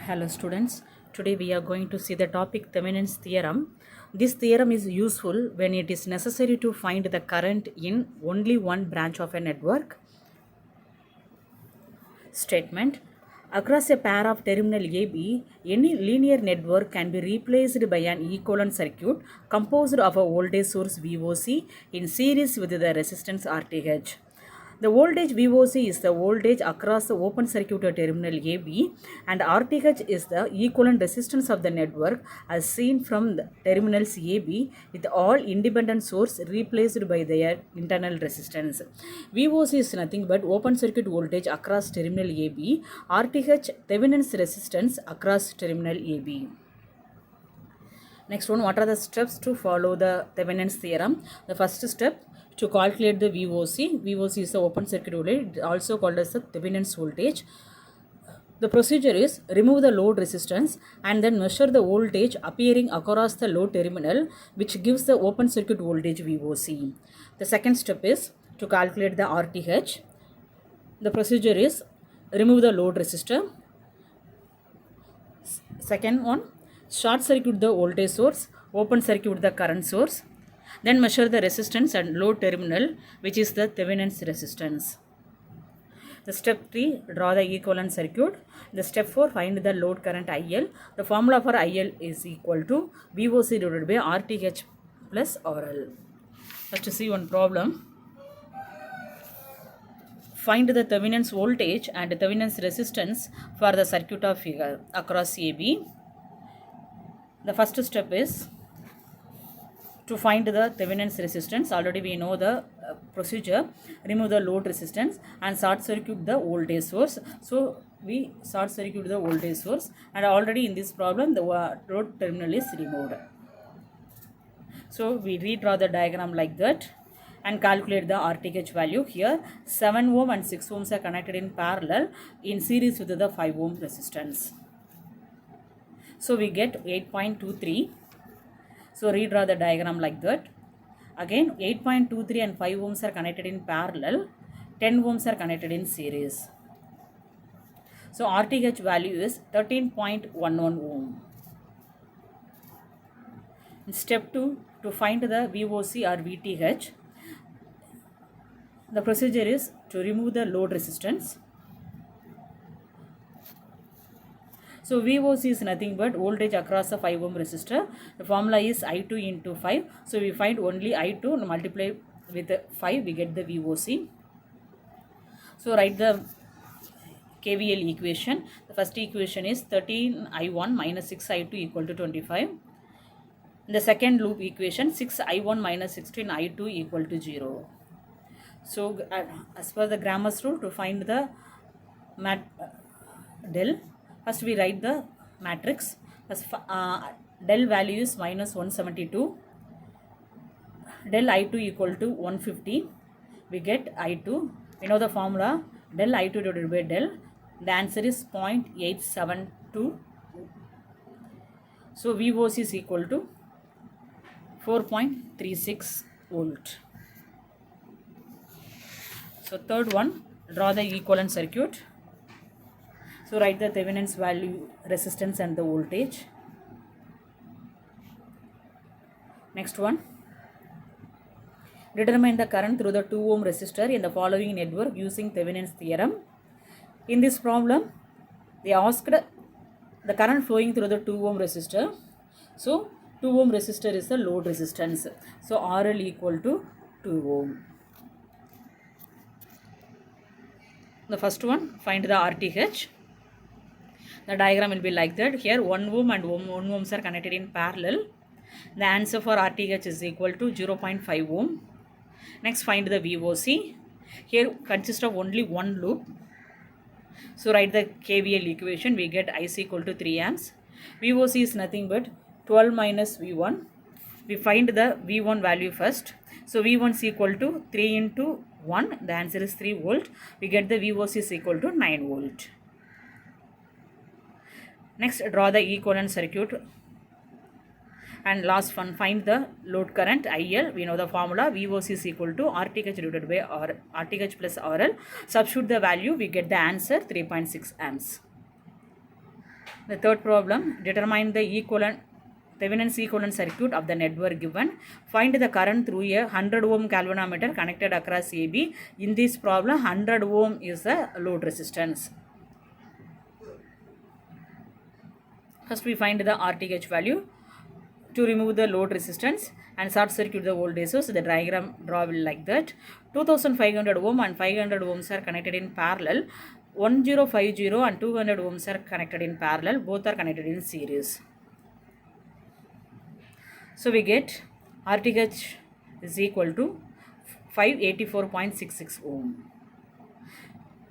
Hello students, today we are going to see the topic Thevenin's theorem. This theorem is useful when it is necessary to find the current in only one branch of a network. Statement: across a pair of terminal AB, any linear network can be replaced by an equivalent circuit composed of a voltage source VOC in series with the resistance RTH. The voltage VOC is the voltage across the open circuit terminal AB, and RTH is the equivalent resistance of the network as seen from the terminals AB with all independent source replaced by their internal resistance. VOC is nothing but open circuit voltage across terminal AB, RTH Thevenin's resistance across terminal AB. Next one, what are the steps to follow the Thevenin's theorem? The first step, to calculate the VOC. VOC is the open circuit voltage, also called as the Thevenin's voltage. The procedure is remove the load resistance and then measure the voltage appearing across the load terminal, which gives the open circuit voltage VOC. The second step is to calculate the RTH. The procedure is remove the load resistor. Second one, short circuit the voltage source, open circuit the current source, then measure the resistance and load terminal, which is the Thevenin's resistance. The step 3, draw the equivalent circuit. The step 4, find the load current IL. The formula for IL is equal to VOC divided by RTH plus RL. Let's see one problem. Find the Thevenin's voltage and Thevenin's resistance for the circuit of figure across AB. The first step is to find the Thevenin's resistance. Already we know the procedure. Remove the load resistance and short circuit the voltage source. So we short circuit the voltage source, and already in this problem the load terminal is removed. So we redraw the diagram like that and calculate the RTH value. Here 7 ohm and 6 ohms are connected in parallel in series with the 5 ohm resistance. So we get 8.23. So redraw the diagram like that. Again 8.23 and 5 ohms are connected in parallel, 10 ohms are connected in series. So RTH value is 13.11 ohm. In step 2, to find the VOC or VTH, the procedure is to remove the load resistance. So VOC is nothing but voltage across the 5 ohm resistor. The formula is I2 into 5. So we find only I2, multiply with 5, we get the VOC. So write the KVL equation. The first equation is 13I1 minus 6I2 equal to 25. The second loop equation, 6I1 minus 16I2 equal to 0. So as per the Grammar's rule, to find the del, first we write the matrix. Del value is minus 172. Del I2 equal to 150. We get I2. We know the formula, del I2 divided by del. The answer is 0.872. So VOC is equal to 4.36 volt. So third one, draw the equivalent circuit. So write the Thevenin's value, resistance and the voltage. Next one, determine the current through the 2 ohm resistor in the following network using Thevenin's theorem. In this problem, they asked the current flowing through the 2 ohm resistor. So 2 ohm resistor is the load resistance. So RL equal to 2 ohm. The first one, find the RTH. The diagram will be like that. Here 1 ohm and 1 ohms are connected in parallel. The answer for RTH is equal to 0.5 ohm. Next, find the VOC. Here consists of only one loop. So write the KVL equation. We get IC equal to 3 amps. VOC is nothing but 12 minus V1. We find the V1 value first. So V1 is equal to 3 into 1. The answer is 3 volt. We get the VOC is equal to 9 volt. Next, draw the equivalent circuit. And last one, find the load current IL. We know the formula, VOC is equal to RTH divided by RTH plus RL. Substitute the value, we get the answer 3.6 amps. The third problem, determine the equivalent Thevenin's equivalent circuit of the network given. Find the current through a 100 ohm galvanometer connected across AB. In this problem, 100 ohm is the load resistance. First we find the RTH value. To remove the load resistance and short circuit the voltage source, the diagram draw will like that. 2500 ohm and 500 ohms are connected in parallel. 1050 and 200 ohms are connected in parallel. Both are connected in series. So we get RTH is equal to 584.66 ohm.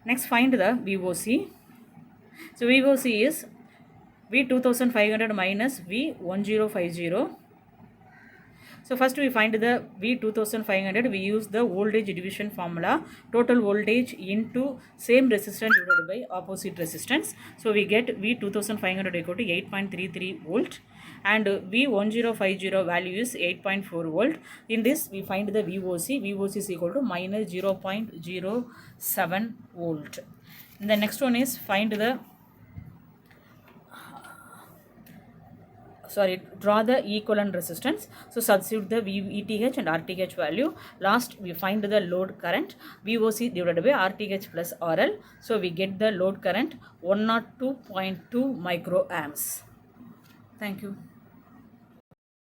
Next find the VOC. So VOC is V2500 minus V1050. So first we find the V2500. We use the voltage division formula. Total voltage into same resistance divided by opposite resistance. So we get V2500 equal to 8.33 volt. And V1050 value is 8.4 volt. In this we find the VOC. VOC is equal to minus 0.07 volt. And the next one is find the draw the equivalent resistance. So substitute the VTH and RTH value. Last we find the load current VOC divided by RTH plus RL. So we get the load current 102.2 microamps. Thank you.